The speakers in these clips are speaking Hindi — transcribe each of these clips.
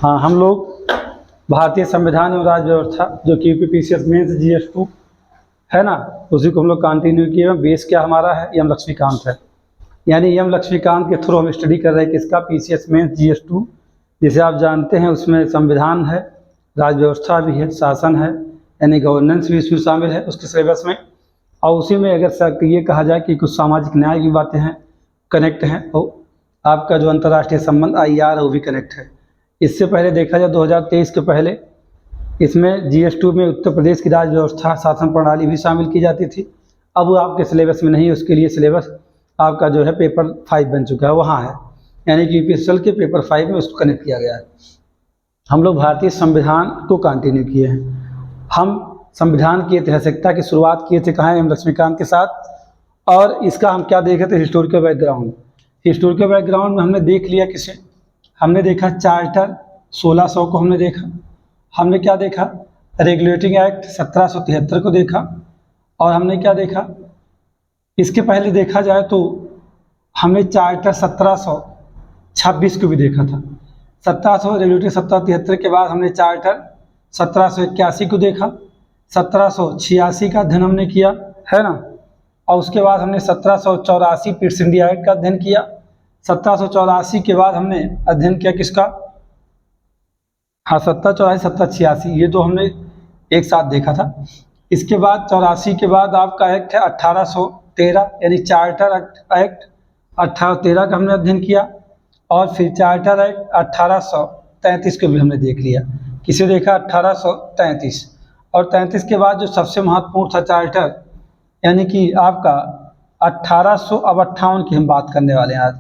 हाँ, हम लोग भारतीय संविधान एवं राज्य व्यवस्था जो कि यूपीपीसीएस मेंस GS2 है ना, उसी को हम लोग कंटिन्यू किए हैं। बेस क्या हमारा है, एम लक्ष्मीकांत है। यानी एम लक्ष्मीकांत के थ्रू हम स्टडी कर रहे हैं किसका, पीसीएस मेंस GS2। जिसे आप जानते हैं उसमें संविधान है, राज्य व्यवस्था भी है, शासन है, यानी गवर्नेंस भी इसमें शामिल है उसके सिलेबस में। और उसी में अगर ये कहा जाए कि कुछ सामाजिक न्याय की बातें हैं, कनेक्ट हैं, और आपका जो अंतर्राष्ट्रीय संबंध IR है वो भी कनेक्ट है। इससे पहले देखा जाए 2023 के पहले इसमें GS2 में उत्तर प्रदेश की राज्य व्यवस्था शासन प्रणाली भी शामिल की जाती थी। अब वो आपके सिलेबस में नहीं, उसके लिए सिलेबस आपका जो है पेपर 5 बन चुका है, वहाँ है। यानी कि यूपीएसएल के पेपर 5 में उसको कनेक्ट किया गया है। हम लोग भारतीय संविधान को कंटिन्यू किए हैं। हम संविधान की ऐतिहासिकता की शुरुआत किए थे कहाँ, एम लक्ष्मीकांत के साथ। और इसका हम क्या देखे थे, हिस्टोरिकल बैकग्राउंड। हिस्टोरिकल बैकग्राउंड में हमने देख लिया किसे, हमने देखा चार्टर 1600 को हमने देखा। हमने क्या देखा, रेगुलेटिंग एक्ट 1773 को देखा। और हमने क्या देखा, इसके पहले देखा जाए तो हमने चार्टर 1726 को भी देखा था। 1700 रेगुलेटिंग 1773 के बाद हमने चार्टर 1781 को देखा। 1786 का अध्ययन हमने किया, है ना। और उसके बाद हमने 1784 पिट्स इंडिया एक्ट का अध्ययन किया। 1784 के बाद हमने अध्ययन किया किसका, हाँ 1784 1786, ये तो हमने एक साथ देखा था। इसके बाद 84 के बाद आपका एक्ट है 1813, यानी चार्टर एक्ट 1813 का हमने अध्ययन किया। और फिर चार्टर एक्ट 1833 को भी हमने देख लिया। किसे देखा, 1833। और 33 के बाद जो सबसे महत्वपूर्ण था चार्टर, यानी कि आपका 1858 की हम बात करने वाले हैं आज।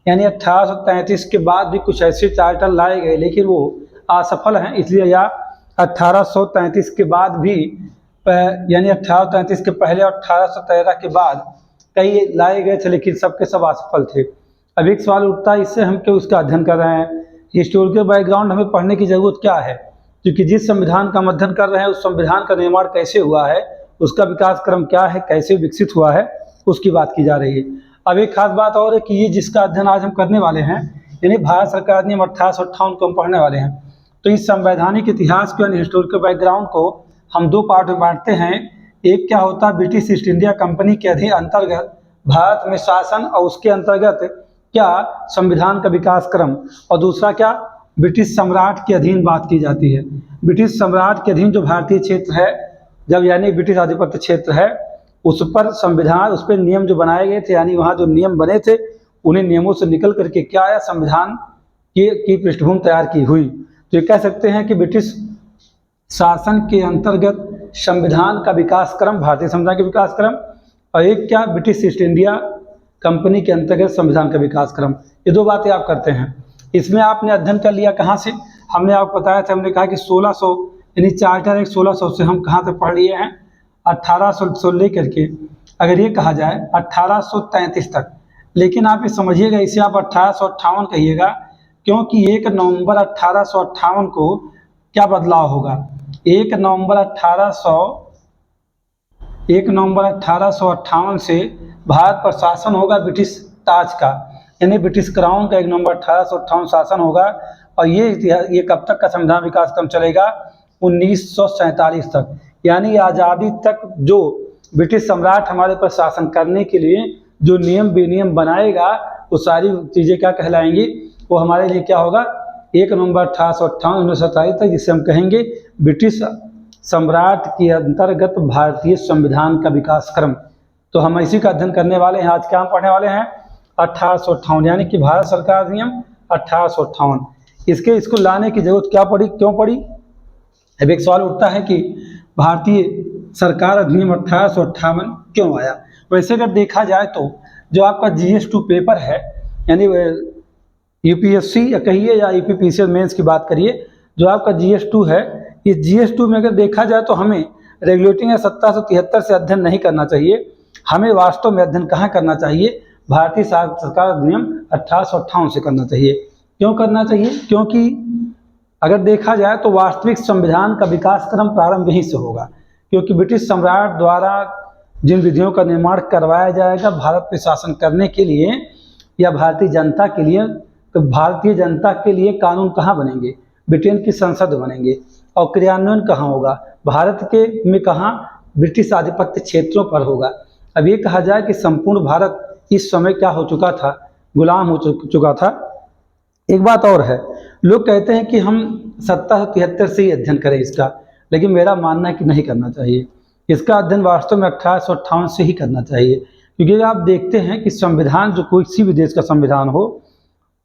यानी 1833 के बाद भी कुछ ऐसे चार्टर लाए गए लेकिन वो असफल हैं, इसलिए या 1833 के बाद भी, यानी 1833 के पहले और 1813 के बाद कई लाए गए थे लेकिन सबके सब असफल थे। अब एक सवाल उठता है, इससे हम क्यों इसका अध्ययन कर रहे हैं, हिस्टोरिकल बैकग्राउंड हमें पढ़ने की ज़रूरत क्या है, क्योंकि जिस संविधान का हम अध्ययन कर रहे हैं उस संविधान का निर्माण कैसे हुआ है, उसका विकास क्रम क्या है, कैसे विकसित हुआ है, उसकी बात की जा रही है। अब एक खास बात और है कि ये जिसका अध्ययन आज हम करने वाले हैं, यानी भारत सरकार अधिनियम 1858 को हम पढ़ने वाले हैं। तो इस संवैधानिक इतिहास को यानी हिस्टोरिकल बैकग्राउंड को हम दो पार्ट में बांटते हैं। एक क्या होता है, ब्रिटिश ईस्ट इंडिया कंपनी के अधीन अंतर्गत भारत में शासन और उसके अंतर्गत क्या संविधान का विकास क्रम, और दूसरा क्या ब्रिटिश सम्राट के अधीन बात की जाती है। ब्रिटिश सम्राट के अधीन जो भारतीय क्षेत्र है, जब यानी ब्रिटिश आधिपत्य क्षेत्र है, उस पर संविधान, उस पर नियम जो बनाए गए थे, यानी वहाँ जो नियम बने थे उन्हीं नियमों से निकल करके क्या आया, संविधान की पृष्ठभूमि तैयार की हुई। तो ये कह सकते हैं कि ब्रिटिश शासन के अंतर्गत संविधान का विकास क्रम, भारतीय संविधान का विकास क्रम, और एक क्या ब्रिटिश ईस्ट इंडिया कंपनी के अंतर्गत संविधान का विकास क्रम, ये दो बातें आप करते हैं। इसमें आपने अध्ययन कर लिया कहाँ से, हमने आपको बताया था, हमने कहा कि 1600 यानी चार्टर एक्ट 1600 से हम कहाँ तक पढ़ लिए हैं, 1800 से लेकर के अगर ये कहा जाए 1833 तक। लेकिन आप ये समझिएगा, इसे आप 1858 कहिएगा, क्योंकि 1 नवंबर 1858 को क्या बदलाव होगा, 1 नवंबर 1858 से भारत पर शासन होगा ब्रिटिश ताज का, यानी ब्रिटिश क्राउन का 1 नवंबर 1858 शासन होगा। और ये कब तक का संविधान विकास क्रम चलेगा, 1947 तक, यानी आज़ादी तक जो ब्रिटिश सम्राट हमारे पर शासन करने के लिए जो नियम विनियम बनाएगा, वो सारी चीज़ें क्या कहलाएंगी, वो हमारे लिए क्या होगा, 1 नवंबर 1858 1947 तक, जिसे हम कहेंगे ब्रिटिश सम्राट के अंतर्गत भारतीय संविधान का विकास क्रम। तो हम इसी का अध्ययन करने वाले हैं। आज क्या हम पढ़ने वाले हैं, 1858, यानी कि भारत सरकार अधिनियम 1858। इसको लाने की जरूरत क्या पड़ी, क्यों पड़ी। अब एक सवाल उठता है कि भारतीय सरकार अधिनियम 1858 क्यों आया। वैसे अगर देखा जाए तो जो आपका GS2 पेपर है, यानी UPSC या कहिए या यूपीपीसीएस मेंस की बात करिए, जो आपका GS2 है, ये GS2 में अगर देखा जाए तो हमें रेगुलेटिंग 1773 से अध्ययन नहीं करना चाहिए। हमें वास्तव में अध्ययन कहाँ करना चाहिए, भारतीय सरकार अधिनियम 1858 से करना चाहिए। क्यों करना चाहिए, क्योंकि अगर देखा जाए तो वास्तविक संविधान का विकास क्रम प्रारंभ यहीं से होगा, क्योंकि ब्रिटिश सम्राट द्वारा जिन विधियों का निर्माण करवाया जाएगा भारत पे शासन करने के लिए या भारतीय जनता के लिए, तो भारतीय जनता के लिए कानून कहाँ बनेंगे, ब्रिटेन की संसद बनेंगे, और क्रियान्वयन कहाँ होगा, भारत के में कहाँ, ब्रिटिश आधिपत्य क्षेत्रों पर होगा। अब ये कहा जाए कि संपूर्ण भारत इस समय क्या हो चुका था, गुलाम हो चुका था। एक बात और है, लोग कहते हैं कि हम 70-73 से ही अध्ययन करें इसका, लेकिन मेरा मानना है कि नहीं करना चाहिए। इसका अध्ययन वास्तव में 1858 से ही करना चाहिए, क्योंकि आप देखते हैं कि संविधान जो किसी भी देश का संविधान हो,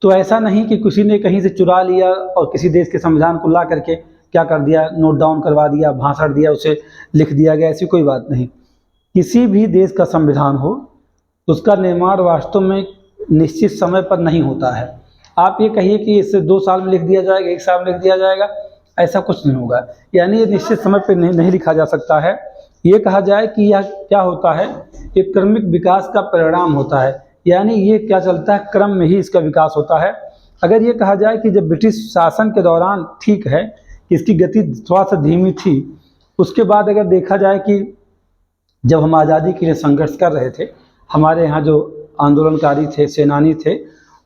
तो ऐसा नहीं कि किसी ने कहीं से चुरा लिया और किसी देश के संविधान को ला करके क्या कर दिया, नोट डाउन करवा दिया, भाषण दिया, उसे लिख दिया गया, ऐसी कोई बात नहीं। किसी भी देश का संविधान हो, उसका निर्माण वास्तव में निश्चित समय पर नहीं होता है। आप ये कहिए कि इसे 2 साल में लिख दिया जाएगा, 1 साल में लिख दिया जाएगा, ऐसा कुछ नहीं होगा। यानी ये निश्चित समय पर नहीं लिखा जा सकता है। ये कहा जाए कि यह क्या होता है, ये क्रमिक विकास का परिणाम होता है, यानी ये क्या चलता है, क्रम में ही इसका विकास होता है। अगर ये कहा जाए कि जब ब्रिटिश शासन के दौरान ठीक है कि इसकी गति थोड़ा सा धीमी थी, उसके बाद अगर देखा जाए कि जब हम आज़ादी के लिए संघर्ष कर रहे थे, हमारे यहाँ जो आंदोलनकारी थे, सेनानी थे,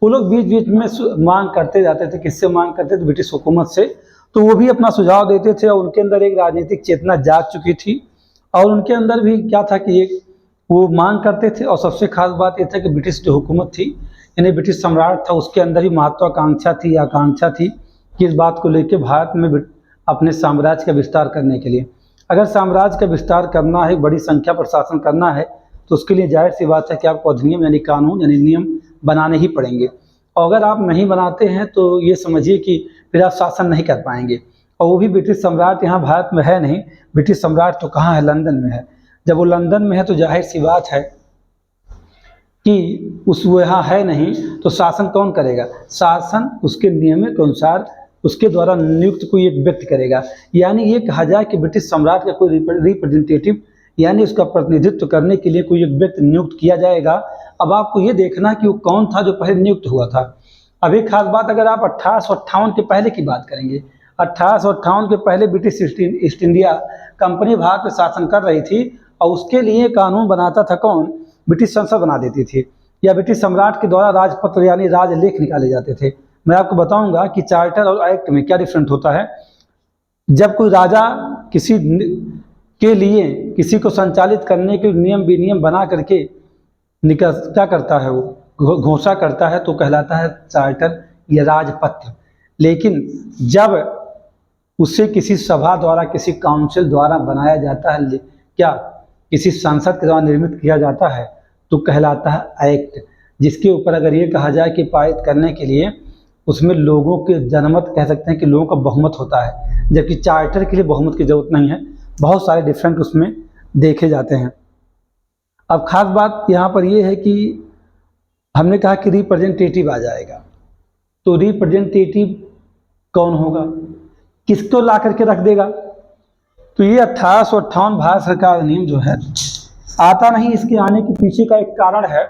वो लोग बीच बीच में मांग करते जाते थे। किससे मांग करते थे? ब्रिटिश हुकूमत से। तो वो भी अपना सुझाव देते थे, और उनके अंदर एक राजनीतिक चेतना जाग चुकी थी, और उनके अंदर भी क्या था कि एक वो मांग करते थे। और सबसे खास बात ये था कि ब्रिटिश जो हुकूमत थी, यानी ब्रिटिश सम्राट था, उसके अंदर ही महत्वाकांक्षा थी, आकांक्षा थी कि इस बात को लेकर भारत में अपने साम्राज्य का विस्तार करने के लिए, अगर साम्राज्य का विस्तार करना है, बड़ी संख्या पर शासन करना है, तो उसके लिए जाहिर सी बात है कि आपको अधिनियम यानी कानून यानी नियम बनाने ही पड़ेंगे। और अगर आप नहीं बनाते हैं तो ये समझिए कि फिर आप शासन नहीं कर पाएंगे। और वो भी ब्रिटिश सम्राट यहाँ भारत में है नहीं, ब्रिटिश सम्राट तो कहाँ है, लंदन में है। जब वो लंदन में है तो जाहिर सी बात है कि वो यहाँ है नहीं, तो शासन कौन करेगा? शासन उसके नियम के अनुसार उसके द्वारा नियुक्त कोई एक व्यक्ति करेगा। यानी ये कहा जाए कि ब्रिटिश सम्राट का कोई रिप्रेजेंटेटिव यानी उसका प्रतिनिधित्व करने के लिए कोई एक व्यक्ति नियुक्त किया जाएगा। अब आपको ये देखना कि वो कौन था जो पहले नियुक्त हुआ था। अब एक खास बात, अगर आप 1858 के पहले की बात करेंगे, 1858 के पहले British east India company Bharat में शासन कर रही थी, और उसके लिए कानून बनाता था कौन? ब्रिटिश संसद बना देती थी, या ब्रिटिश सम्राट के द्वारा राजपत्र यानी राजलेख निकाले जाते थे। मैं आपको बताऊंगा कि चार्टर और एक्ट में क्या डिफरेंट होता है। जब कोई राजा किसी के लिए किसी को संचालित करने के नियम विनियम बना करके क्या करता है, वो घोषणा करता है, तो कहलाता है चार्टर या राजपत्र। लेकिन जब उसे किसी सभा द्वारा, किसी काउंसिल द्वारा बनाया जाता है, क्या किसी संसद के द्वारा निर्मित किया जाता है, तो कहलाता है एक्ट। जिसके ऊपर अगर ये कहा जाए कि पारित करने के लिए उसमें लोगों के जनमत कह सकते हैं कि लोगों का बहुमत होता है, जबकि चार्टर के लिए बहुमत की जरूरत नहीं है। बहुत सारे डिफरेंट उसमें देखे जाते हैं। अब खास बात यहाँ पर यह है कि हमने कहा कि रिप्रेजेंटेटिव आ जाएगा, तो रिप्रेजेंटेटिव कौन होगा, किसको ला करके रख देगा? तो ये 1858 भारत सरकार नियम जो है आता नहीं। इसके आने के पीछे का एक कारण है,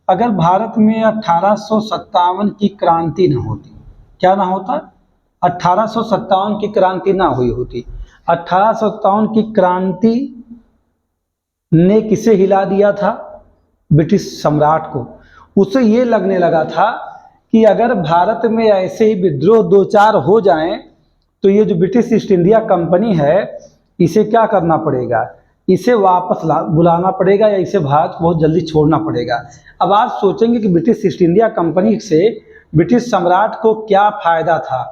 अगर भारत में 1857 की क्रांति ना होती, क्या ना होता? 1857 की क्रांति ना हुई होती। 1857 की क्रांति ने किसे हिला दिया था? ब्रिटिश सम्राट को। उसे ये लगने लगा था कि अगर भारत में ऐसे ही विद्रोह 2-4 हो जाएं, तो ये जो ब्रिटिश ईस्ट इंडिया कंपनी है, इसे क्या करना पड़ेगा? इसे वापस बुलाना पड़ेगा, या इसे भारत बहुत जल्दी छोड़ना पड़ेगा। अब आप सोचेंगे कि ब्रिटिश ईस्ट इंडिया कंपनी से ब्रिटिश सम्राट को क्या फ़ायदा था।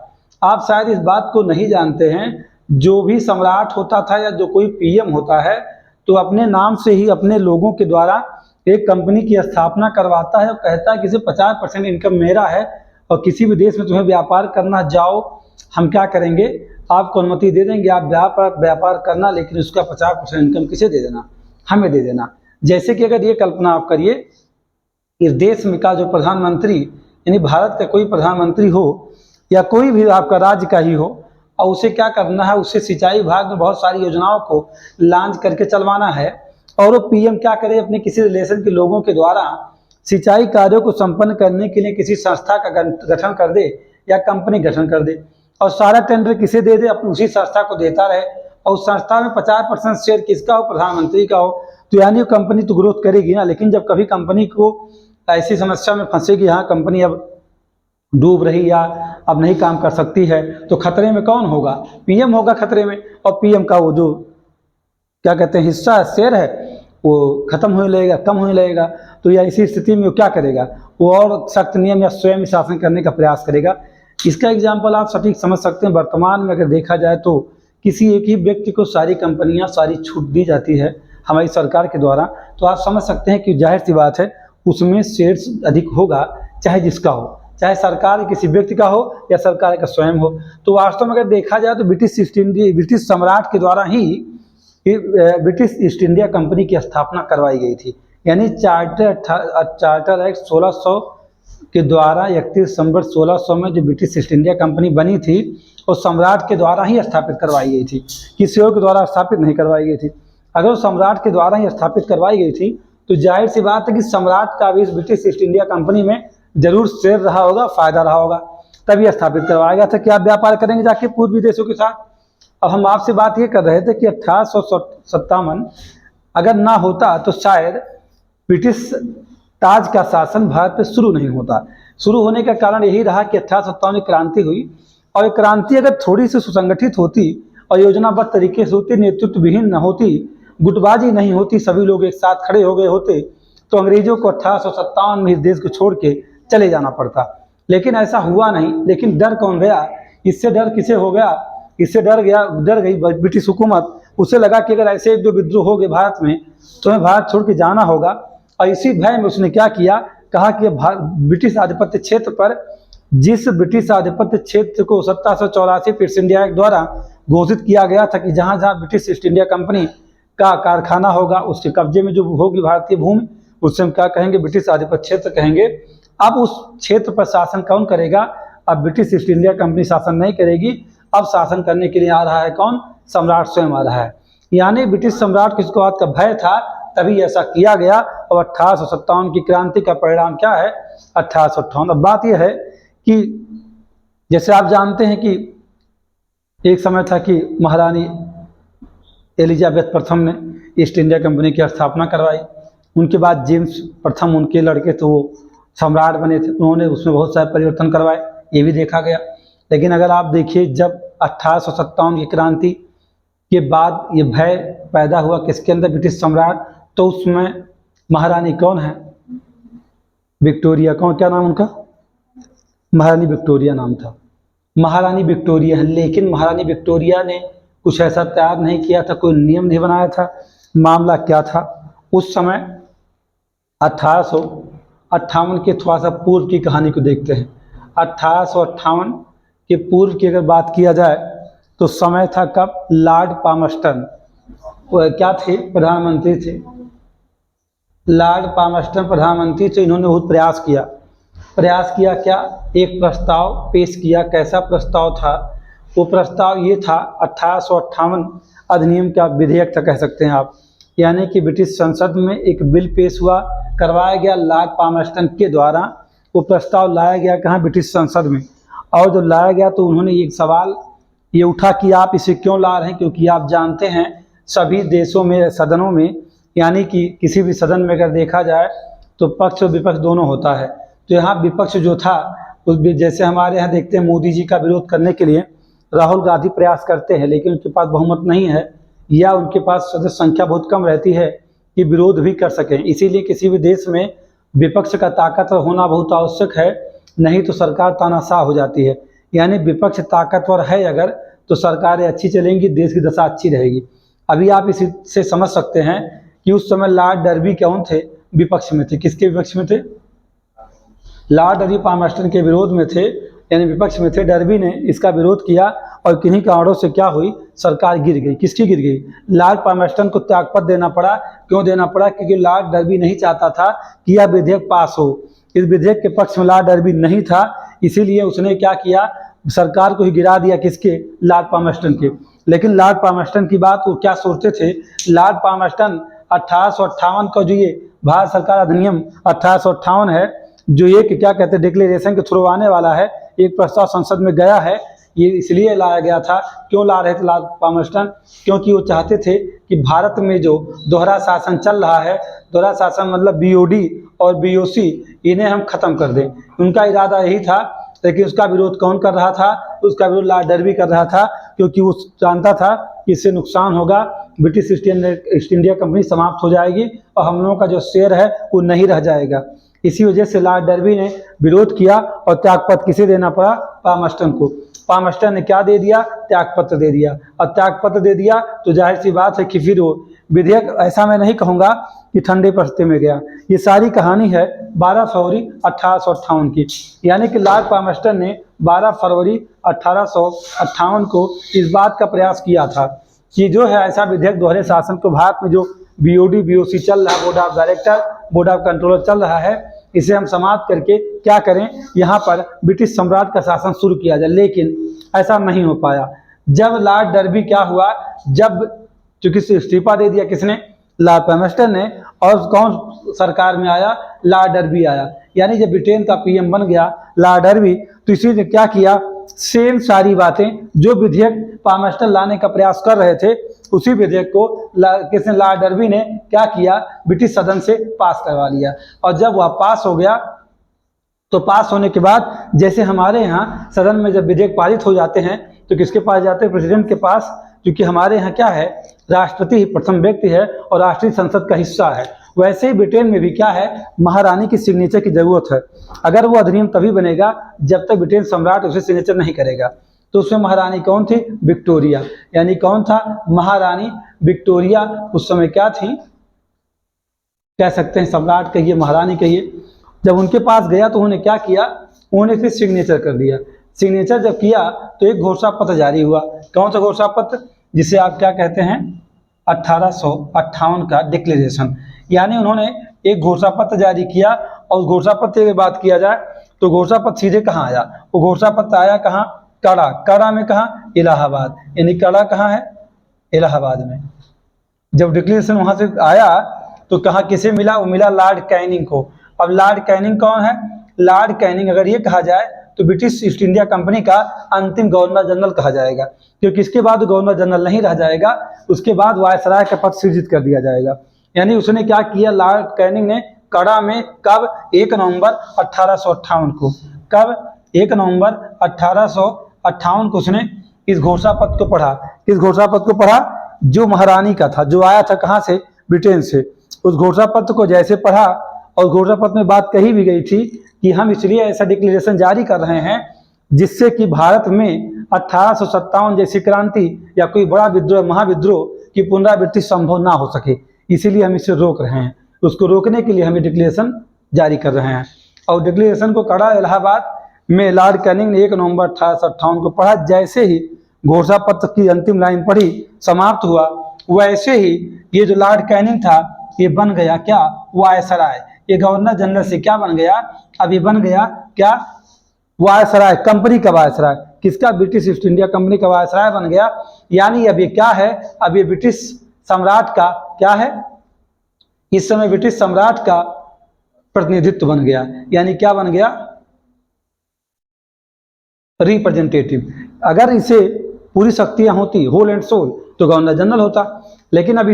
आप शायद इस बात को नहीं जानते हैं, जो भी सम्राट होता था या जो कोई पीएम होता है, तो अपने नाम से ही अपने लोगों के द्वारा एक कंपनी की स्थापना करवाता है और कहता है कि इसे 50% इनकम मेरा है, और किसी भी देश में तुम्हें व्यापार करना, जाओ, हम क्या करेंगे, आपको अनुमति दे देंगे, आप व्यापार करना, लेकिन उसका 50% इनकम किसे दे देना? हमें दे देना। जैसे कि अगर ये कल्पना आप करिए, इस देश में का जो प्रधानमंत्री यानी भारत का कोई प्रधानमंत्री हो, या कोई भी आपका राज्य का ही हो, और उसे क्या करना है, उसे सिंचाई विभाग में बहुत सारी योजनाओं को लॉन्च करके चलवाना है, और वो पीएम क्या करे, अपने किसी रिलेशन के लोगों के द्वारा सिंचाई कार्यों को संपन्न करने के लिए किसी संस्था का गठन कर दे या कंपनी गठन कर दे, और सारा टेंडर किसे दे दे, अपनी उसी संस्था को देता रहे, और उस संस्था में 50% शेयर किसका हो? प्रधानमंत्री का हो। तो यानी कंपनी तो ग्रोथ करेगी ना, लेकिन जब कभी कंपनी को ऐसी समस्या में फंसेगी, हाँ कंपनी अब डूब रही या अब नहीं काम कर सकती है, तो खतरे में कौन होगा? पीएम होगा खतरे में, और पीएम का वो जो क्या कहते हैं हिस्सा है, शेयर है, वो खत्म होने लगेगा, कम होने लगेगा। तो या इसी स्थिति में वो क्या करेगा? वो और सख्त नियम या स्वयं शासन करने का प्रयास करेगा। इसका एग्जाम्पल आप सटीक समझ सकते हैं। वर्तमान में अगर देखा जाए तो किसी एक ही व्यक्ति को सारी कंपनियां, सारी छूट दी जाती है हमारी सरकार के द्वारा, तो आप समझ सकते हैं कि जाहिर सी बात है उसमें शेयर्स अधिक होगा, चाहे जिसका हो, चाहे सरकार किसी व्यक्ति का हो या सरकार का स्वयं हो। तो वास्तव में अगर देखा जाए तो ब्रिटिश सम्राट के द्वारा ही ब्रिटिश ईस्ट इंडिया कंपनी की स्थापना करवाई गई थी। यानी चार्टर एक्ट 1600 के द्वारा 31 दिसंबर 1600 में जो ब्रिटिश ईस्ट इंडिया कंपनी बनी थी, वो सम्राट के द्वारा ही स्थापित करवाई गई थी, किसी और के द्वारा स्थापित नहीं करवाई गई थी। अगर वो सम्राट के द्वारा ही स्थापित करवाई गई थी तो जाहिर सी बात है कि सम्राट का भी इस ब्रिटिश ईस्ट इंडिया कंपनी में जरूर शेयर रहा होगा, फायदा रहा होगा, तभी स्थापित करवाया गया था कि आप व्यापार करेंगे जाके पूर्वी देशों के साथ। अब हम आपसे बात ये कर रहे थे कि 1857 अगर ना होता तो शायद ब्रिटिश ताज का शासन भारत पे शुरू नहीं होता। शुरू होने का कारण यही रहा कि 1857 में क्रांति हुई, और क्रांति अगर थोड़ी सी सुसंगठित होती और योजनाबद्ध तरीके से होती, नेतृत्व विहीन न होती, गुटबाजी नहीं होती, सभी लोग एक साथ खड़े हो गए होते, तो अंग्रेजों को 1857 में इस देश को छोड़ के चले जाना पड़ता। लेकिन ऐसा हुआ नहीं। लेकिन डर कौन गया? इससे डर किसे हो गया? इससे डर गई ब्रिटिश हुकूमत। उसे लगा कि अगर ऐसे एक दो विद्रोह हो गए भारत में तो हमें भारत छोड़ के जाना होगा, और इसी भय में उसने क्या किया, कहा कि ब्रिटिश आधिपत्य क्षेत्र पर, जिस ब्रिटिश आधिपत्य क्षेत्र को 1784 ईस्ट इंडिया एक्ट द्वारा घोषित किया गया था कि जहां जहां ब्रिटिश ईस्ट इंडिया कंपनी का कारखाना होगा उसके कब्जे में जो होगी भारतीय भूमि, उससे हम क्या कहेंगे? ब्रिटिश आधिपत्य क्षेत्र कहेंगे। अब उस क्षेत्र पर शासन कौन करेगा? अब ब्रिटिश ईस्ट इंडिया कंपनी शासन नहीं करेगी, अब शासन करने के लिए आ रहा है कौन? सम्राट स्वयं आ रहा है। यानी ब्रिटिश सम्राट को इसको बात का भय था, तभी ऐसा किया गया। और 1857 की क्रांति का परिणाम क्या है? 1858। अब बात यह है कि जैसे आप जानते हैं कि एक समय था कि महारानी एलिजाबेथ प्रथम ने ईस्ट इंडिया कंपनी की स्थापना करवाई। उनके बाद जेम्स प्रथम, उनके लड़के, तो वो सम्राट बने थे, उन्होंने उसमें बहुत सारे परिवर्तन करवाए, ये भी देखा गया। लेकिन अगर आप देखिए जब 1857 की क्रांति के बाद ये भय पैदा हुआ किसके अंदर? ब्रिटिश सम्राट। तो उसमें महारानी कौन है? विक्टोरिया। कौन, क्या नाम उनका? महारानी विक्टोरिया नाम था। महारानी विक्टोरिया है। लेकिन महारानी विक्टोरिया ने कुछ ऐसा तैयार नहीं किया था, कोई नियम नहीं बनाया था। मामला क्या था उस समय? 1858 के थोड़ा सा पूर्व की कहानी को देखते हैं। 1858 के पूर्व की अगर बात किया जाए तो समय था कब? लॉर्ड पामस्टन क्या थे? प्रधानमंत्री थे। लॉर्ड पामस्टन प्रधानमंत्री थे। इन्होंने बहुत प्रयास किया क्या? एक प्रस्ताव पेश किया। कैसा प्रस्ताव था वो? प्रस्ताव ये था, 1858 अधिनियम का विधेयक था कह सकते हैं आप। यानी कि ब्रिटिश संसद में एक बिल पेश हुआ, करवाया गया लॉर्ड पामस्टन के द्वारा। वो प्रस्ताव लाया गया कहाँ? ब्रिटिश संसद में। और जब लाया गया तो उन्होंने एक सवाल ये उठा कि आप इसे क्यों ला रहे हैं? क्योंकि आप जानते हैं सभी देशों में, सदनों में, यानी कि किसी भी सदन में अगर देखा जाए तो पक्ष और विपक्ष दोनों होता है। तो यहाँ विपक्ष जो था उस जैसे हमारे यहाँ देखते हैं मोदी जी का विरोध करने के लिए राहुल गांधी प्रयास करते हैं, लेकिन उनके पास बहुमत नहीं है या उनके पास सदस्य संख्या बहुत कम रहती है कि विरोध भी कर सकें। इसीलिए किसी भी देश में विपक्ष का ताकतवर होना बहुत आवश्यक है, नहीं तो सरकार तानाशाह हो जाती है। यानी विपक्ष ताकतवर है अगर तो सरकारें अच्छी चलेंगी, देश की दशा अच्छी रहेगी। अभी आप इसी से समझ सकते हैं कि उस समय लॉर्ड डर्बी कौन थे? विपक्ष में थे। किसके विपक्ष में थे? लॉर्ड डर्बी पामस्टन के विरोध में थे, यानी विपक्ष में थे। डर्बी ने इसका विरोध किया और किन्हीं कारणों से क्या हुई? सरकार गिर गई। किसकी गिर गई? लॉर्ड पामस्टन को त्यागपत्र देना पड़ा। क्यों देना पड़ा? क्योंकि लॉर्ड डर्बी नहीं चाहता था कि यह विधेयक पास हो। इस विधेयक के पक्ष में लॉर्ड डर्बी नहीं था, इसीलिए उसने क्या किया? सरकार को ही गिरा दिया। किसके? लॉर्ड पामस्टन के। लेकिन लॉर्ड पामस्टन की बात वो क्या सोचते थे? लॉर्ड पामस्टन 1858 का जो ये भारत सरकार अधिनियम 1858 है, जो ये क्या कहते हैं डिक्लेरेशन के थ्रू आने वाला है, एक प्रस्ताव संसद में गया है। ये इसलिए लाया गया था। क्यों ला रहे थे लॉर्ड पामस्टन? क्योंकि वो चाहते थे कि भारत में जो दोहरा शासन चल रहा है, दोहरा शासन मतलब बीओडी और बीओसी, इन्हें हम खत्म कर दें। उनका इरादा यही था लेकिन उसका विरोध कौन कर रहा था? उसका विरोध लॉर्ड डर्बी कर रहा था, क्योंकि वो जानता था कि इससे नुकसान होगा, ब्रिटिश ईस्ट इंडिया कंपनी समाप्त हो जाएगी और हम लोगों का जो शेयर है वो नहीं रह जाएगा। इसी वजह से लॉर्ड डर्बी ने विरोध किया और त्यागपत्र किसे देना पड़ा? पामस्टन को। पामस्टन ने क्या दे दिया? त्यागपत्र दे दिया। और त्यागपत्र दे दिया तो जाहिर सी बात है कि फिर वो विधेयक, ऐसा मैं नहीं कहूँगा कि ठंडे पस्ते में गया। ये सारी कहानी है 12 फरवरी 1858 की, यानी कि लॉर्ड पामस्टन ने 12 फरवरी 1858 को इस बात का प्रयास किया था कि जो है ऐसा विधेयक दोहरे शासन को भारत में जो BOD BOC चल रहा है, board of director, board of controller चल रहा है, इसे हम समाप्त करके क्या करें, यहाँ पर ब्रिटिश सम्राट का शासन शुरू किया जाए। लेकिन ऐसा नहीं हो पाया। जब लॉर्ड डर्बी क्या हुआ, जब चूंकि इस्तीफा दे दिया किसने? लॉर्ड पामस्टन ने। और कौन सरकार में आया? लॉर्ड डर्बी आया। यानी जब ब्रिटेन का PM बन गया लॉर्ड डर्बी, तो इसी ने क्या किया, सेम सारी बातें जो विधेयक पामस्टन लाने का प्रयास कर रहे थे, उसी विधेयक को किसने? लॉर्ड डर्बी ने क्या किया, ब्रिटिश सदन से पास करवा लिया। और जब वह पास हो गया, तो पास होने के बाद जैसे हमारे यहाँ सदन में जब विधेयक पारित हो जाते हैं तो किसके पास जाते हैं? प्रेसिडेंट के पास, क्योंकि हमारे यहाँ क्या है, राष्ट्रपति ही प्रथम व्यक्ति है और राष्ट्रीय संसद का हिस्सा है। वैसे ही ब्रिटेन में भी क्या है, महारानी की सिग्नेचर की जरूरत है। अगर वो अधिनियम तभी बनेगा जब तक ब्रिटेन सम्राट उसे सिग्नेचर नहीं करेगा। तो उसमें महारानी कौन थी? विक्टोरिया। यानी कौन था? महारानी विक्टोरिया उस समय क्या थी, कह सकते हैं सम्राट कहिए, महारानी कहिए। जब उनके पास गया तो उन्होंने क्या किया, उन्होंने फिर सिग्नेचर कर दिया। सिग्नेचर जब किया तो एक घोषणा पत्र जारी हुआ। कौन सा घोषणा पत्र? जिसे आप क्या कहते हैं, 1858 का डिक्लेरेशन। यानी उन्होंने एक घोषणा पत्र जारी किया। और घोषणा पत्र की बात किया जाए तो घोषणा पत्र सीधे कहाँ आया? वो घोषणा पत्र आया कहाँ? कड़ा। कड़ा में कहाँ? इलाहाबाद। यानी कड़ा कहाँ है? इलाहाबाद में। जब डिक्लेरेशन वहां से आया तो कहाँ किसे मिला? वो मिला लॉर्ड कैनिंग को। अब लॉर्ड कैनिंग कौन है? लॉर्ड कैनिंग अगर ये कहा जाए तो ब्रिटिश ईस्ट इंडिया कंपनी का अंतिम गवर्नर जनरल कहा जाएगा, क्योंकि इसके बाद गवर्नर जनरल नहीं रह जाएगा, उसके बाद वायसराय का पद सृजित कर दिया जाएगा। यानी उसने क्या किया, लॉर्ड कैनिंग ने कड़ा में कब? 1 नवंबर 1858 को। कब? 1 नवंबर 1858 को उसने इस घोषणा पत्र को पढ़ा। इस घोषणा पत्र को पढ़ा जो महारानी का था, जो आया था कहाँ से? ब्रिटेन से। उस घोषणा पत्र को जैसे पढ़ा, और घोषणा पत्र में बात कही भी गई थी कि हम इसलिए ऐसा डिक्लेरेशन जारी कर रहे हैं जिससे कि भारत में 1857 जैसी क्रांति या कोई बड़ा विद्रोह, महाविद्रोह की पुनरावृत्ति संभव ना हो सके, इसीलिए हम इसे रोक रहे हैं। उसको रोकने के लिए हम डिक्लेरेशन जारी कर रहे हैं। और डिक्लेरेशन को कड़ा इलाहाबाद में लॉर्ड कैनिंग ने 1 नवंबर 1858 को पढ़ा। जैसे ही घोषणा पत्र की अंतिम लाइन पढ़ी, समाप्त हुआ, वैसे ही ये जो लॉर्ड कैनिंग था ये बन गया क्या? वायसराय। ये गवर्नर जनरल से क्या बन गया? अब ये बन गया क्या? वायसराय, कंपनी का वायसराय। किसका? ब्रिटिश ईस्ट इंडिया कंपनी का वायसराय बन गया। यानी अब ये क्या है? अब ये ब्रिटिश सम्राट का क्या है? इस समय ब्रिटिश सम्राट का प्रतिनिधित्व बन गया। यानी क्या बन गया? रिप्रेजेंटेटिव। अगर इसे पूरी शक्तियां होती, होल एंड सोल, तो गवर्नर जनरल होता। लेकिन अब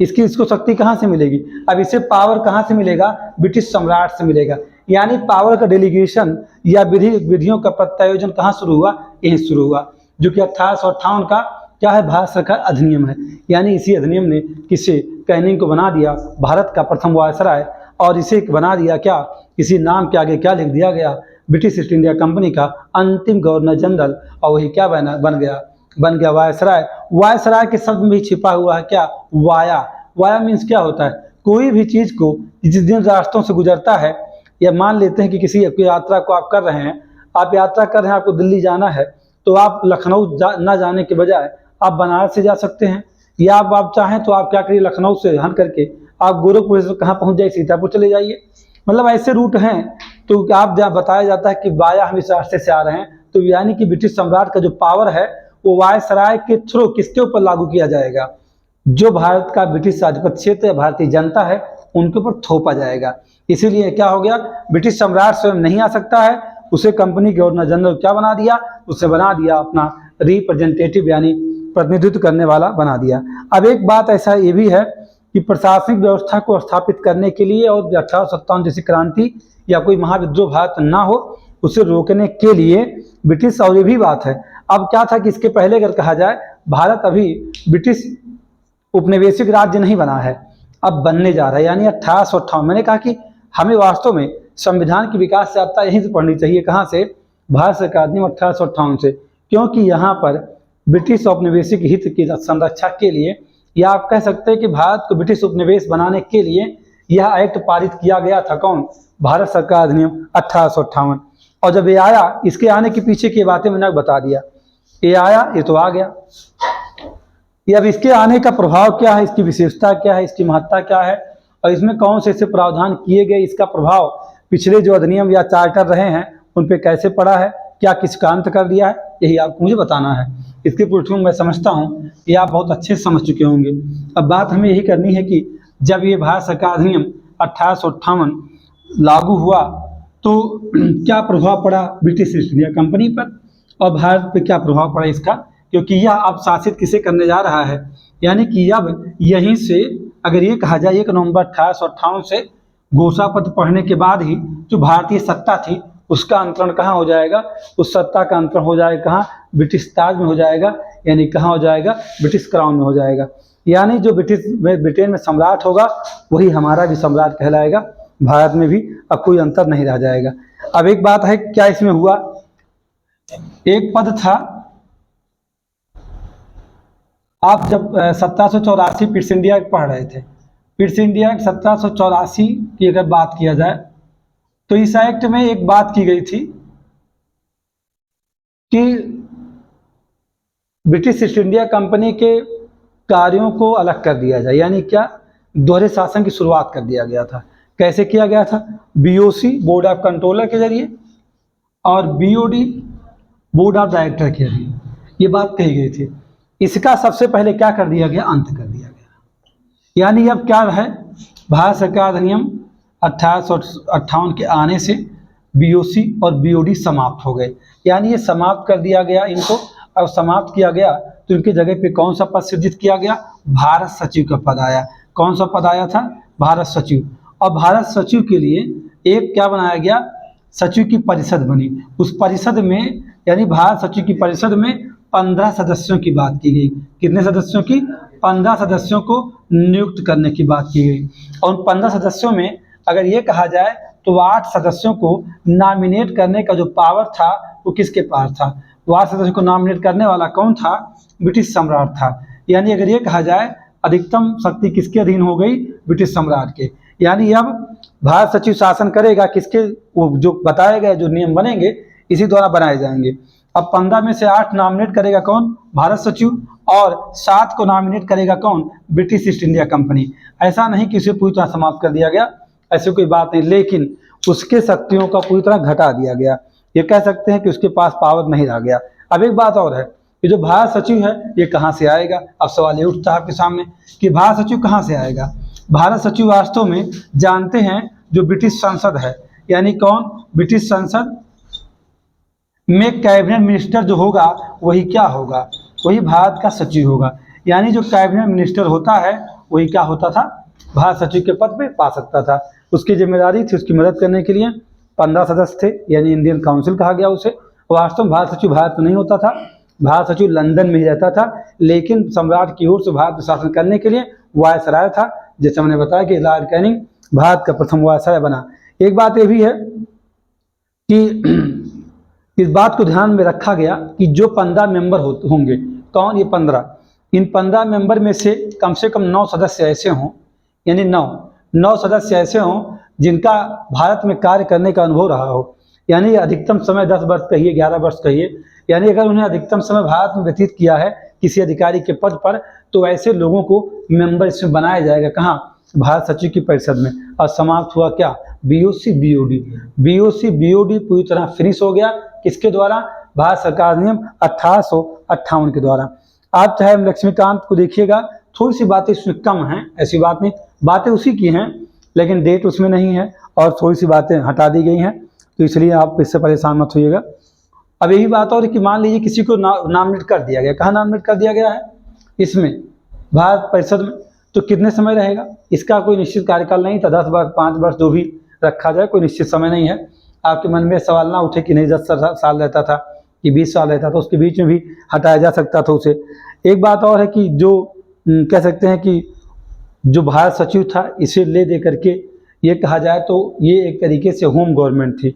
इसको शक्ति कहाँ से मिलेगी? अब इसे पावर कहाँ से मिलेगा? ब्रिटिश सम्राट से मिलेगा। यानी पावर का डेलीगेशन या विधियों का प्रत्यायोजन कहाँ शुरू हुआ? यहीं शुरू हुआ, जो कि 1858 का क्या है? भारत सरकार अधिनियम है। यानी इसी अधिनियम ने किसे? कैनिंग को बना दिया भारत का प्रथम वायसराय। और इसे बना दिया क्या? इसी नाम के आगे क्या लिख दिया गया? ब्रिटिश ईस्ट इंडिया कंपनी का अंतिम गवर्नर जनरल। और वही क्या बन गया वायसराय। वायसराय के शब्द में भी छिपा हुआ है क्या? वाया। वाया मीन्स क्या होता है? कोई भी चीज को जिस दिन रास्तों से गुजरता है, या मान लेते हैं कि किसी यात्रा को आप कर रहे हैं, आप यात्रा कर रहे हैं, आपको दिल्ली जाना है, तो आप लखनऊ ना जाने के बजाय आप बनारस से जा सकते हैं, या आप चाहें तो आप क्या करिए, लखनऊ से हट करके आप गोरखपुर से कहाँ पहुँच जाइए? सीतापुर चले जाइए। मतलब ऐसे रूट हैं। तो आप जहाँ बताया जाता है कि वाया हम इस रास्ते से आ रहे हैं, तो यानी कि ब्रिटिश सम्राट का जो पावर है वो वायसराय के थ्रू किसके ऊपर लागू किया जाएगा? जो भारत का ब्रिटिश आधिपत्य क्षेत्र या भारतीय जनता है उनके ऊपर थोपा जाएगा। इसीलिए क्या हो गया? ब्रिटिश सम्राट स्वयं नहीं आ सकता है, उसे कंपनी गवर्नर जनरल क्या बना दिया? उसे बना दिया अपना रिप्रेजेंटेटिव, यानी प्रतिनिधित्व करने वाला बना दिया। अब एक बात ऐसा ये भी है कि प्रशासनिक व्यवस्था को स्थापित करने के लिए और 1857 जैसी क्रांति या कोई महाविद्रोह भारत ना हो, उसे रोकने के लिए ब्रिटिश, और ये भी बात है, अब क्या था कि इसके पहले अगर कहा जाए, भारत अभी ब्रिटिश उपनिवेशिक राज्य नहीं बना है, अब बनने जा रहा है। यानी 1858, मैंने कहा कि हमें वास्तव में संविधान की विकास यात्रा यहीं से पढ़नी चाहिए। कहाँ से? भारत सरकार अधिनियम 1858 से, क्योंकि यहाँ पर ब्रिटिश औपनिवेशिक हित की संरक्षा के लिए, या आप कह सकते हैं कि भारत को ब्रिटिश उपनिवेश बनाने के लिए यह एक्ट पारित किया गया था। कौन? भारत सरकार अधिनियम 1858। और जब ये आया, इसके आने के पीछे की बातें मैंने बता दिया। ये आया, ये तो आ गया। ये अब इसके आने का प्रभाव क्या है, इसकी विशेषता क्या है, इसकी महत्ता क्या है, और इसमें कौन से ऐसे प्रावधान किए गए, इसका प्रभाव पिछले जो अधिनियम या चार्टर रहे हैं उन पे कैसे पड़ा है, क्या किसका अंत कर दिया है, यही आपको मुझे बताना है। इसकी पृष्ठभूमि मैं समझता हूँ ये आप बहुत अच्छे से समझ चुके होंगे। अब बात हमें यही करनी है कि जब ये भारत सरकार अधिनियम 1858 लागू हुआ तो क्या प्रभाव पड़ा ब्रिटिश ईस्ट इंडिया कंपनी पर, और भारत पे क्या प्रभाव पड़ा इसका, क्योंकि यह अब शासित किसे करने जा रहा है। यानी कि अब यहीं से अगर ये कहा जाए 1 नवंबर 1858 से घोषणा पत्र पढ़ने के बाद ही जो भारतीय सत्ता थी उसका अंतरण कहाँ हो जाएगा, उस सत्ता का अंतरण हो जाएगा कहाँ? ब्रिटिश ताज में हो जाएगा। यानी कहाँ हो जाएगा? ब्रिटिश क्राउन में हो जाएगा। यानी जो ब्रिटेन में सम्राट होगा वही हमारा भी सम्राट कहलाएगा, भारत में भी अब कोई अंतर नहीं रह जाएगा। अब एक बात है, क्या इसमें हुआ, एक पद था, आप जब 1784 पिट्स इंडिया पढ़ रहे थे, पिट्स इंडिया 1784 की अगर बात किया जाए तो इस एक्ट में एक बात की गई थी कि ब्रिटिश ईस्ट इंडिया कंपनी के कार्यों को अलग कर दिया जाए। यानी क्या? दोहरे शासन की शुरुआत कर दिया गया था। कैसे किया गया था? बीओसी बोर्ड ऑफ कंट्रोलर के जरिए और बीओडी बोर्ड ऑफ डायरेक्टर के जरिए ये बात कही गई थी। इसका सबसे पहले क्या कर दिया गया? अंत कर दिया गया। यानी अब क्या है, भारत सरकार अधिनियम 1858 के आने से बीओसी और बीओडी समाप्त हो गए। यानी ये समाप्त कर दिया गया इनको। अब समाप्त किया गया तो इनकी जगह पे कौन सा पद सृजित किया गया? भारत सचिव का पद आया। कौन सा पद आया था? भारत सचिव। और भारत सचिव के लिए एक क्या बनाया गया? सचिव की परिषद बनी। उस परिषद में, यानी भारत सचिव की परिषद में 15 सदस्यों की बात की गई। कितने सदस्यों की? 15 सदस्यों को नियुक्त करने की बात की गई। और उन 15 सदस्यों में अगर ये कहा जाए तो 8 सदस्यों को नॉमिनेट करने का जो पावर था वो किसके पास था? 8 सदस्यों को नॉमिनेट करने वाला कौन था? ब्रिटिश सम्राट था। यानी अगर ये कहा जाए अधिकतम शक्ति किसके अधीन हो गई? ब्रिटिश सम्राट के। यानी अब भारत सचिव शासन करेगा किसके? वो जो बताए गए जो नियम बनेंगे इसी द्वारा बनाए जाएंगे। अब 15 में से 8 नॉमिनेट करेगा कौन? भारत सचिव। और 7 को नॉमिनेट करेगा कौन? British east India company. ऐसा नहीं कि उसे पूरी तरह समाप्त कर दिया गया, ऐसी कोई बात नहीं, लेकिन उसके शक्तियों का पूरी तरह घटा दिया गया। ये कह सकते हैं कि उसके पास पावर नहीं रह गया। अब एक बात और है कि जो भारत सचिव है ये कहाँ से आएगा? अब सवाल ये उठता है आपके सामने कि भारत सचिव कहाँ से आएगा। भारत सचिव वास्तव में जानते हैं जो ब्रिटिश संसद है, यानी कौन? ब्रिटिश संसद में कैबिनेट मिनिस्टर जो होगा वही क्या होगा? वही भारत का सचिव होगा। यानी जो कैबिनेट मिनिस्टर होता है वही क्या होता था? भारत सचिव के पद पे पा सकता था। उसकी जिम्मेदारी थी उसकी मदद करने के लिए 15 सदस्य थे, यानी इंडियन काउंसिल कहा गया उसे। वास्तव में भारत सचिव भारत में नहीं होता था, भारत सचिव लंदन में ही रहता था, लेकिन सम्राट की ओर से भारत पर शासन करने के लिए वायसराय था। जैसे मैंने बताया कि लॉर्ड कैनिंग भारत का प्रथम वायसराय बना। एक बात ये भी है कि इस बात को ध्यान में रखा गया कि जो 15 मेंबर होंगे, कौन? ये 15। इन 15 मेंबर में से कम 9 सदस्य ऐसे हों, यानी 9 सदस्य ऐसे हों जिनका भारत में कार्य करने का अनुभव रहा हो। यानी अधिकतम समय 10 वर्ष कहिए, 11 वर्ष कहिए, यानी अगर उन्हें अधिकतम समय भारत में व्यतीत किया है किसी अधिकारी के पद पर, तो ऐसे लोगों को मेंबर इसमें बनाया जाएगा। कहाँ? भारत सचिव की परिषद में। और समाप्त हुआ क्या? BOC BOD. बीओसी बीओडी पूरी तरह फिनिश हो गया। किसके द्वारा? भारत सरकार अधिनियम 1858 के द्वारा। आप चाहे लक्ष्मीकांत को देखिएगा, थोड़ी सी बातें इसमें कम हैं, ऐसी बात नहीं, बातें उसी की हैं, लेकिन डेट उसमें नहीं है और थोड़ी सी बातें हटा दी गई हैं, तो इसलिए आप इससे परेशान मत होइएगा। अब यही बात और कि मान लीजिए किसी को नॉमिनेट कर दिया गया, कहाँ नॉमिनेट कर दिया गया है? इसमें भारत परिषद में, तो कितने समय रहेगा? इसका कोई निश्चित कार्यकाल नहीं था, 10 वर्ष 5 वर्ष जो भी रखा जाए, कोई निश्चित समय नहीं है। आपके मन में सवाल ना उठे कि नहीं 10 साल रहता था कि 20 साल रहता था, उसके बीच में भी हटाया जा सकता था उसे। एक बात और है कि जो कह सकते हैं कि जो भारत सचिव था, इसे ले दे करके ये कहा जाए तो ये एक तरीके से होम गवर्नमेंट थी,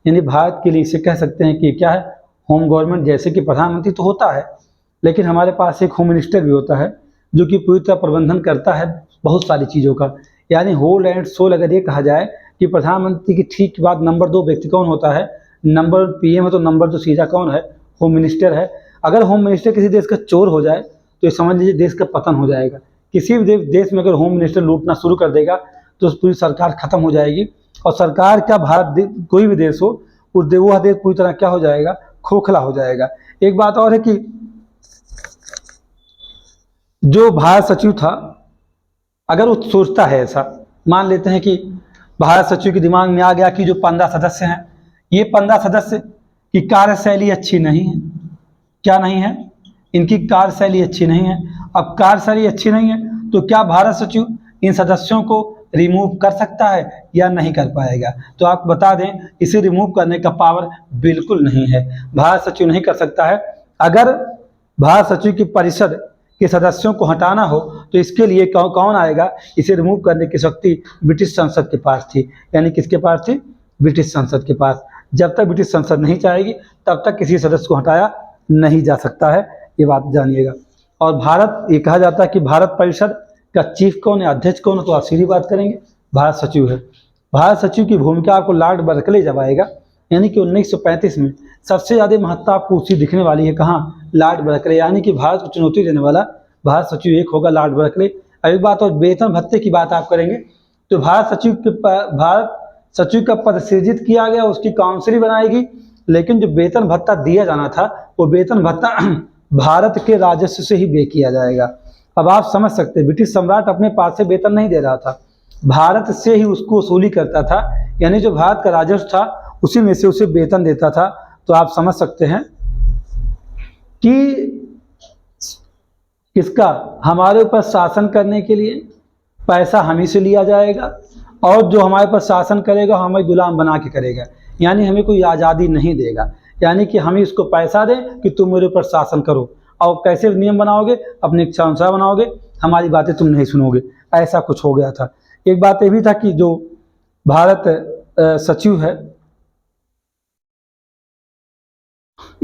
यानी भारत के लिए इसे कह सकते हैं कि क्या है, होम गवर्नमेंट। जैसे कि प्रधानमंत्री तो होता है, लेकिन हमारे पास एक होम मिनिस्टर भी होता है जो कि पूरी तरह प्रबंधन करता है बहुत सारी चीज़ों का। यानी होल एंड सोल अगर ये कहा जाए कि प्रधानमंत्री की ठीक बाद नंबर 2 व्यक्ति कौन होता है, नंबर पीएम है तो नंबर 2 सीधा कौन है, होम मिनिस्टर है। अगर होम मिनिस्टर किसी देश का चोर हो जाए तो ये समझ लीजिए देश का पतन हो जाएगा। किसी भी देश में अगर होम मिनिस्टर लूटना शुरू कर देगा तो पूरी सरकार खत्म हो जाएगी, और सरकार का कोई भी देश हो, वो देश पूरी तरह क्या हो जाएगा, खोखला हो जाएगा। एक बात और है कि जो भारत सचिव था, अगर वो सोचता है ऐसा, मान लेते हैं कि भारत सचिव के दिमाग में आ गया कि जो 15 सदस्य हैं, ये 15 सदस्य की कार्यशैली अच्छी नहीं है, क्या नहीं है, इनकी कार्यशैली अच्छी नहीं है। अब कार्यशैली अच्छी नहीं है तो क्या भारत सचिव इन सदस्यों को रिमूव कर सकता है या नहीं कर पाएगा? तो आप बता दें, इसे रिमूव करने का पावर बिल्कुल नहीं है, भारत सचिव नहीं कर सकता है। अगर भारत सचिव की परिषद के सदस्यों को हटाना हो तो इसके लिए कौन आएगा, इसे रिमूव करने की शक्ति ब्रिटिश संसद के पास थी। यानी किसके पास थी, ब्रिटिश संसद के पास। जब तक ब्रिटिश संसद नहीं चाहेगी तब तक किसी सदस्य को हटाया नहीं जा सकता है, ये बात जानिएगा। और भारत, ये कहा जाता है कि भारत परिषद का चीफ कौन है, अध्यक्ष कौन है, तो आप सीधी बात करेंगे, भारत सचिव है। भारत सचिव की भूमिका आपको लॉर्ड बर्कले जब आएगा, यानी कि 1935 में सबसे ज़्यादा महत्ता आपको उसी दिखने वाली है, कहाँ, लॉर्ड बर्कले। यानी कि भारत को चुनौती देने वाला भारत सचिव एक होगा, लॉर्ड बर्कले। अब एक बात और, वेतन भत्ते की बात आप करेंगे तो भारत सचिव का पद सृजित किया गया, उसकी काउंसिल बनाएगी, लेकिन जो वेतन भत्ता दिया जाना था वो वेतन भत्ता भारत के राजस्व से ही व्यय किया जाएगा। अब आप समझ सकते हैं, ब्रिटिश सम्राट अपने पास से वेतन नहीं दे रहा था, भारत से ही उसको वसूली करता था, यानी जो भारत का राजस्व था उसी में से उसे वेतन देता था। तो आप समझ सकते हैं कि किसका, हमारे ऊपर शासन करने के लिए पैसा हम ही से लिया जाएगा, और जो हमारे ऊपर शासन करेगा हमें गुलाम बना के करेगा, यानी हमें कोई आज़ादी नहीं देगा। यानी कि हम ही इसको पैसा दें कि तुम मेरे ऊपर शासन करो, और कैसे नियम बनाओगे, अपनी इच्छा अनुसार बनाओगे, हमारी बातें तुम नहीं सुनोगे, ऐसा कुछ हो गया था। एक बात ये भी था कि जो भारत सचिव है,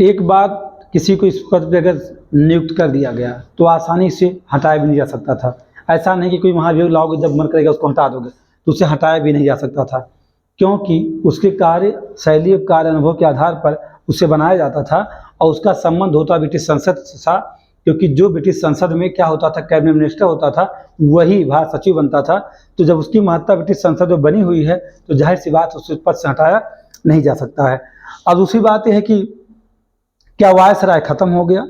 एक बात, किसी को इस पद पर अगर नियुक्त कर दिया गया तो आसानी से हटाया भी नहीं जा सकता था। ऐसा नहीं कि कोई महाभियोग लाओगे, जब मन करेगा उसको हटा दोगे, तो उसे हटाया भी नहीं जा सकता था, क्योंकि उसके कार्य शैली और कार्य अनुभव के आधार पर उसे बनाया जाता था, और उसका संबंध होता ब्रिटिश संसद से था, क्योंकि जो ब्रिटिश संसद में क्या होता था, कैबिनेट मिनिस्टर होता था, वही भारत सचिव बनता था। तो जब उसकी महत्ता ब्रिटिश संसद में बनी हुई है तो जाहिर सी बात उस पद से हटाया नहीं जा सकता है। अब दूसरी बात यह है कि क्या वायसराय खत्म हो गया,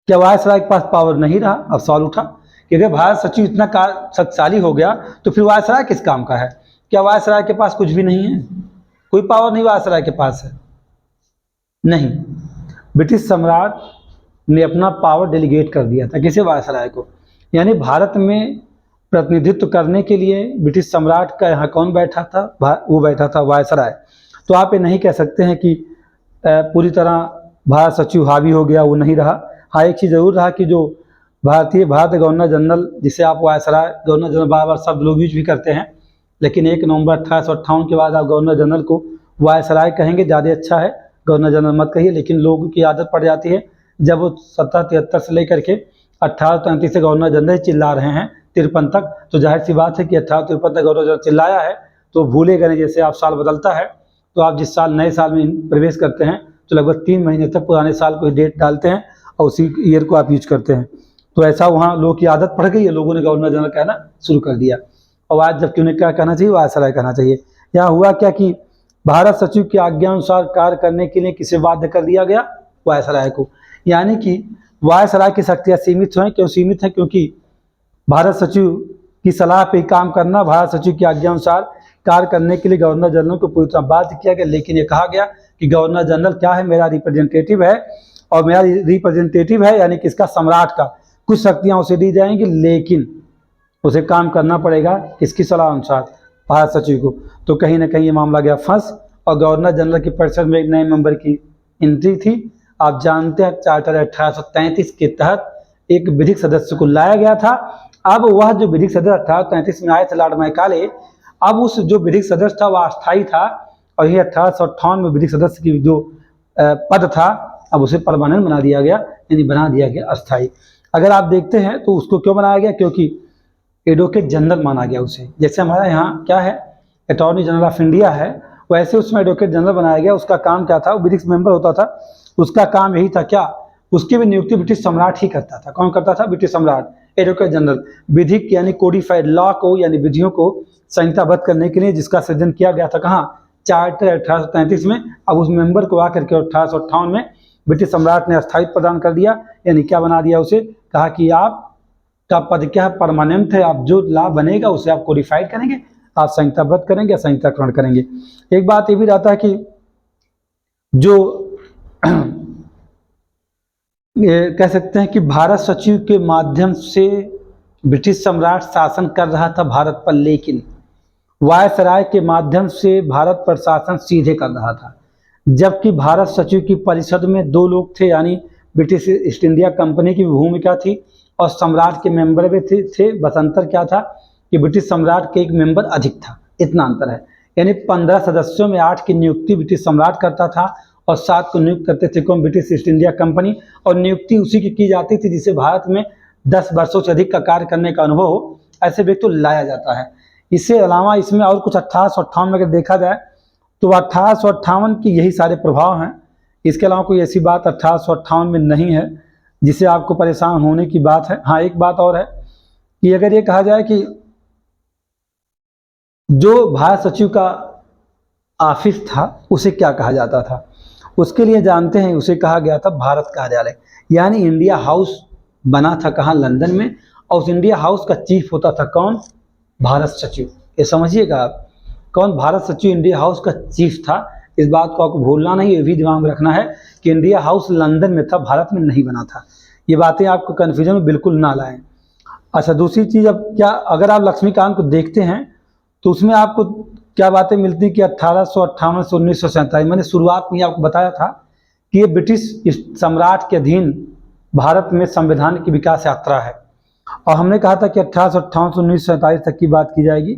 क्या वायसराय के पास पावर नहीं रहा? अब सवाल उठा कि अगर भारत सचिव इतना शक्तिशाली हो गया तो फिर वायसराय किस काम का है? क्या वायसराय के पास कुछ भी नहीं है, कोई पावर नहीं वायसराय के पास है? नहीं, ब्रिटिश सम्राट ने अपना पावर डेलीगेट कर दिया था, किसे, वायसराय को। यानी भारत में प्रतिनिधित्व करने के लिए ब्रिटिश सम्राट का यहाँ कौन बैठा था, वो बैठा था वायसराय। तो आप ये नहीं कह सकते हैं कि पूरी तरह भारत सचिव हावी हो गया, वो नहीं रहा। हाँ, एक चीज़ जरूर रहा कि जो भारत गवर्नर जनरल, जिसे आप वायसराय गवर्नर जनरल बार बार शब्द लोग यूज भी करते हैं, लेकिन 1 नवंबर 1858 के बाद आप गवर्नर जनरल को वायसराय कहेंगे, ज़्यादा अच्छा है, गवर्नर जनरल मत कहिए। लेकिन लोगों की आदत पड़ जाती है, जब वो 1773 से लेकर के 1833 से गवर्नर जनरल चिल्ला रहे हैं 53 तक, तो जाहिर सी बात है कि 1853 तक गवर्नर जनरल चिल्लाया है तो भूलेगा नहीं। जैसे आप साल बदलता है तो आप जिस साल नए साल में प्रवेश करते हैं तो लगभग 3 महीने तक पुराने साल को डेट डालते हैं और उसी ईयर को आप यूज करते हैं। तो ऐसा वहाँ लोगों की आदत पड़ गई है, लोगों ने गवर्नर जनरल कहना शुरू कर दिया। और आज जबकि उन्हें क्या कहना चाहिए, वायसराय कहना चाहिए। यहाँ हुआ क्या कि भारत सचिव की आज्ञा अनुसार कार्य करने के लिए किसे बाध्य कर दिया गया, वायसराय को। यानी कि वायसराय की शक्तियाँ सीमित हैं, क्यों सीमित हैं? क्योंकि भारत सचिव की सलाह पे काम करना, भारत सचिव की आज्ञा अनुसार कार्य करने के लिए गवर्नर जनरल को पूरी तरह बाध्य किया गया। लेकिन ये कहा गया कि गवर्नर जनरल क्या है, मेरा रिप्रेजेंटेटिव है, और मेरा रिप्रेजेंटेटिव है यानी किसका, सम्राट का। कुछ शक्तियाँ उसे दी जाएंगी, लेकिन उसे काम करना पड़ेगा किसकी सलाह अनुसार, भारत सचिव को, तो कहीं ना कहीं ये मामला गया फंस और गवर्नर जनरल की परिषद में एक नए मेंबर की एंट्री थी। आप जानते हैं चार्टर 1833 के तहत एक विधिक सदस्य को लाया गया था। अब वह जो विधिक सदस्य 1833 में आए थे लॉर्ड मैकाले, अब उस जो विधिक सदस्य था वह अस्थायी था और ये 1858 में विधिक सदस्य की जो पद था अब उसे परमानेंट बना दिया गया, यानी बना दिया गया अस्थायी। अगर आप देखते हैं तो उसको क्यों बनाया गया, क्योंकि एडवोकेट जनरल माना गया उसे। जैसे हमारा यहाँ क्या है अटॉर्नी जनरल ऑफ इंडिया है, वैसे उसमें एडवोकेट जनरल बनाया गया। उसका काम क्या था, वो विधिक मेंबर होता था, उसका काम यही था क्या, उसकी भी नियुक्ति ब्रिटिश सम्राट ही करता था। कौन करता था, ब्रिटिश सम्राट। एडवोकेट जनरल विधिक यानी कोडिफाइड लॉ को यानी विधियों को संहिताबद्ध करने के लिए जिसका सृजन किया गया था कहाँ, चार्टर 1833 में। अब उस मेंबर को आकर के 1858 में ब्रिटिश सम्राट ने स्थायित्व प्रदान कर दिया, यानी क्या बना दिया उसे, कहा कि आपका पद क्या है, परमानेंट है, आप जो लॉ बनेगा उसे आप कोडिफाइड करेंगे, आप संहिताबद्ध करेंगे, संहिताकरण करेंगे। एक बात ये भी रहता है कि जो ये कह सकते हैं कि भारत सचिव के माध्यम से ब्रिटिश सम्राट शासन कर रहा था भारत पर, लेकिन वायसराय के माध्यम से भारत पर शासन सीधे कर रहा था। जबकि भारत सचिव की परिषद में दो लोग थे, यानी ब्रिटिश ईस्ट इंडिया कंपनी की भूमिका थी और सम्राट के मेंबर भी थे। बस अंतर क्या था कि ब्रिटिश सम्राट के एक मेंबर अधिक था, इतना अंतर है। यानी 15 सदस्यों में 8 की नियुक्ति ब्रिटिश सम्राट करता था और 7 को नियुक्त करते थे कौन, ब्रिटिश ईस्ट इंडिया कंपनी। और नियुक्ति उसी की जाती थी जिसे भारत में 10 वर्षों से अधिक का कार्य करने का अनुभव हो, ऐसे व्यक्ति को लाया जाता है। इससे अलावा इसमें और कुछ 1858 में अगर देखा जाए तो 1858 की यही सारे प्रभाव हैं। इसके अलावा कोई ऐसी बात 1858 में नहीं है जिसे आपको परेशान होने की बात है। हाँ, एक बात और है कि अगर ये कहा जाए कि जो भारत सचिव का ऑफिस था उसे क्या कहा जाता था, उसके लिए जानते हैं, उसे कहा गया था भारत कार्यालय। यानी इंडिया हाउस बना था कहाँ, लंदन में, और उस इंडिया हाउस का चीफ होता था कौन, भारत सचिव। ये समझिएगा आप, कौन, भारत सचिव इंडिया हाउस का चीफ था। इस बात को आपको भूलना नहीं, ये भी दिमाग में रखना है कि इंडिया हाउस लंदन में था, भारत में नहीं बना था। ये बातें आपको कन्फ्यूजन में बिल्कुल ना लाएं। अच्छा, दूसरी चीज़, अब क्या अगर आप लक्ष्मीकांत को देखते हैं तो उसमें आपको क्या बातें मिलती हैं कि 1858 से 1947, मैंने शुरुआत में आपको बताया था कि ये ब्रिटिश सम्राट के अधीन भारत में संविधान की विकास यात्रा है। और हमने कहा था कि 1858 से 1947 तक की बात की जाएगी।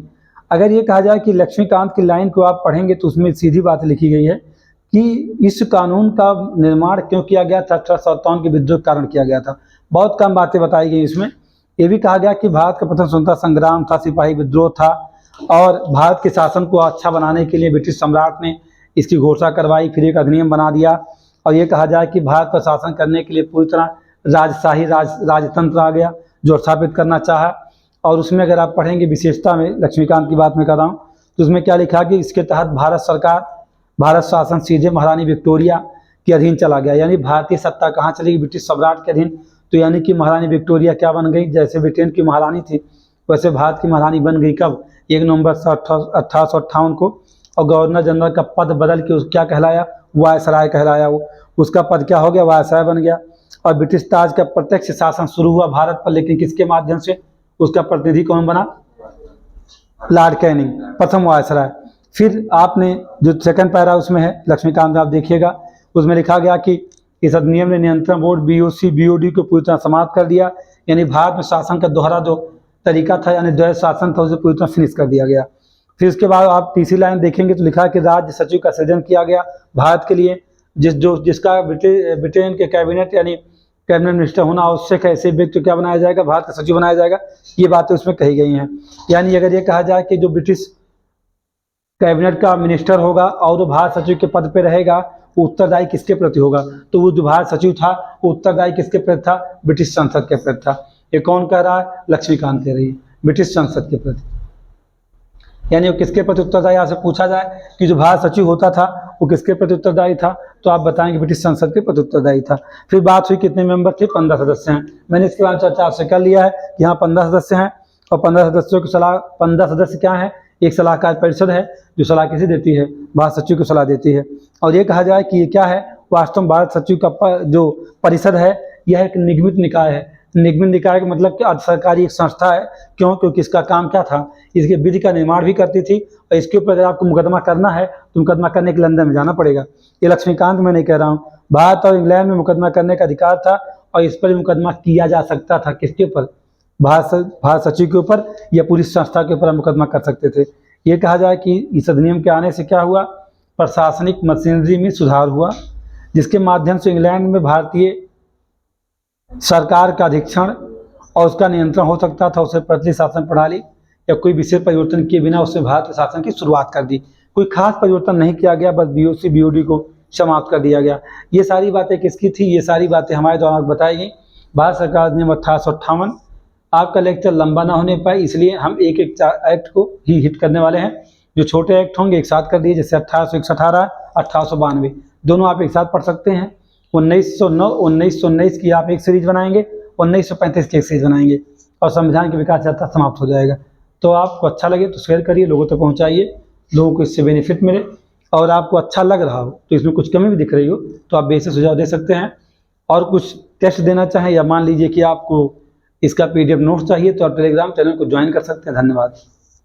अगर ये कहा जाए कि लक्ष्मीकांत की लाइन को आप पढ़ेंगे तो उसमें सीधी बात लिखी गई है कि इस कानून का निर्माण क्यों किया गया था, 1857 के विद्रोह के कारण किया गया था। बहुत कम बातें बताई गई इसमें। ये भी कहा गया कि भारत का प्रथम स्वतंत्रता संग्राम था, सिपाही विद्रोह था, और भारत के शासन को अच्छा बनाने के लिए ब्रिटिश सम्राट ने इसकी घोषणा करवाई, फिर एक अधिनियम बना दिया। और ये कहा जाए कि भारत पर शासन करने के लिए पूरी तरह राजशाही राजतंत्र आ गया जो स्थापित करना चाहा। और उसमें अगर आप पढ़ेंगे विशेषता में, लक्ष्मीकांत की बात मैं कर रहा हूँ, तो उसमें क्या लिखा कि इसके तहत भारत शासन सीधे महारानी विक्टोरिया के अधीन चला गया। यानी भारतीय सत्ता कहाँ चली गई, ब्रिटिश सम्राट के अधीन। तो यानी कि महारानी विक्टोरिया क्या बन गई, जैसे ब्रिटेन की महारानी थी वैसे भारत की महारानी बन गई। कब, 1 नवंबर 1858 को। और गवर्नर जनरल का पद बदल के क्या कहलाया, वायसराय कहलाया। वो उसका पद क्या हो गया, वायसराय बन गया। और ब्रिटिश ताज का प्रत्यक्ष शासन शुरू हुआ भारत पर, लेकिन किसके माध्यम से, उसका प्रतिनिधि कौन बना, लॉर्ड कैनिंग, प्रथम वायसराय। फिर आपने जो सेकंड पैरा उसमें है लक्ष्मीकांत, आप देखिएगा उसमें लिखा गया कि इस अधिनियम ने नियंत्रण बोर्ड BOC BOD को पूरी तरह समाप्त कर दिया। यानी भारत में शासन का दोहरा जो तरीका था, यानी द्वैध शासन था, उसे पूरी तरह फिनिश कर दिया गया। फिर उसके बाद आप तीसरी लाइन देखेंगे तो लिखा है कि राज्य सचिव का सृजन किया गया भारत के लिए, जिसका ब्रिटेन के कैबिनेट यानी कैबिनेट मिनिस्टर होना आवश्यक है, ऐसे व्यक्ति क्या बनाया जाएगा, भारत का सचिव बनाया जाएगा। ये बातें उसमें कही गई हैं। यानी अगर ये कहा जाए कि जो ब्रिटिश कैबिनेट का मिनिस्टर होगा और वो भारत सचिव के पद पे रहेगा, वो उत्तरदायी किसके प्रति होगा, तो वो जो भारत सचिव था वो उत्तरदायी किसके प्रति था, ब्रिटिश संसद के प्रति था। ये कौन कह रहा है, लक्ष्मीकांत कह रही है, ब्रिटिश संसद के प्रति। यानी वो किसके प्रति उत्तरदायी, यहाँ से पूछा जाए कि जो भारत सचिव होता था वो किसके प्रति उत्तरदायी था, तो आप बताएंगे ब्रिटिश संसद के प्रति उत्तरदायी था। फिर बात हुई कितने मेंबर थे, 15 सदस्य हैं। मैंने इसके बारे में चर्चा आपसे कर लिया है कि यहाँ 15 सदस्य हैं और 15 सदस्यों की सलाह, 15 सदस्य क्या है, एक सलाहकार परिषद है जो सलाह किसे देती है, भारत सचिव को सलाह देती है। और ये कहा जाए कि ये क्या है, वास्तव में भारत सचिव का जो परिषद है यह एक निगमित निकाय है। निगम निकाय का मतलब कि अर्ध सरकारी एक संस्था है। क्यों? क्योंकि इसका काम क्या था, इसके विधि का निर्माण भी करती थी, और इसके ऊपर अगर आपको मुकदमा करना है तो मुकदमा करने के लिए लंदन में जाना पड़ेगा। ये लक्ष्मीकांत मैं नहीं कह रहा हूँ, भारत और इंग्लैंड में मुकदमा करने का अधिकार था, और इस पर मुकदमा किया जा सकता था। किसके ऊपर? भारत सचिव के ऊपर या पुलिस संस्था के ऊपर मुकदमा कर सकते थे। ये कहा जाए कि इस अधिनियम के आने से क्या हुआ, प्रशासनिक मशीनरी में सुधार हुआ, जिसके माध्यम से इंग्लैंड में भारतीय सरकार का अधीक्षण और उसका नियंत्रण हो सकता था। उसे प्रतिनिधि शासन प्रणाली या कोई विशेष परिवर्तन किए बिना उससे भारतीय शासन की शुरुआत कर दी। कोई खास परिवर्तन नहीं किया गया, बस बीओसी बीओडी को समाप्त कर दिया गया। ये सारी बातें किसकी थी? ये सारी बातें हमारे द्वारा बताई गई। भारत सरकार अधिनियम 1858। आपका लेक्चर लंबा ना होने पाए इसलिए हम एक एक एक्ट को ही हिट करने वाले हैं। जो छोटे एक्ट होंगे एक साथ कर दिए, जैसे 1818, 1892 दोनों आप एक साथ पढ़ सकते हैं। 1909, 1919 की आप एक सीरीज बनाएंगे, 1935 की एक सीरीज बनाएंगे, और संविधान की विकास यात्रा समाप्त हो जाएगा। तो आपको अच्छा लगे तो शेयर करिए, लोगों तक पहुंचाइए, लोगों को इससे बेनिफिट मिले। और आपको अच्छा लग रहा हो तो इसमें कुछ कमी भी दिख रही हो तो आप बेसिक सुझाव दे सकते हैं। और कुछ टेस्ट देना चाहें, या मान लीजिए कि आपको इसका PDF नोट्स चाहिए, तो आप टेलीग्राम चैनल को ज्वाइन कर सकते हैं। धन्यवाद।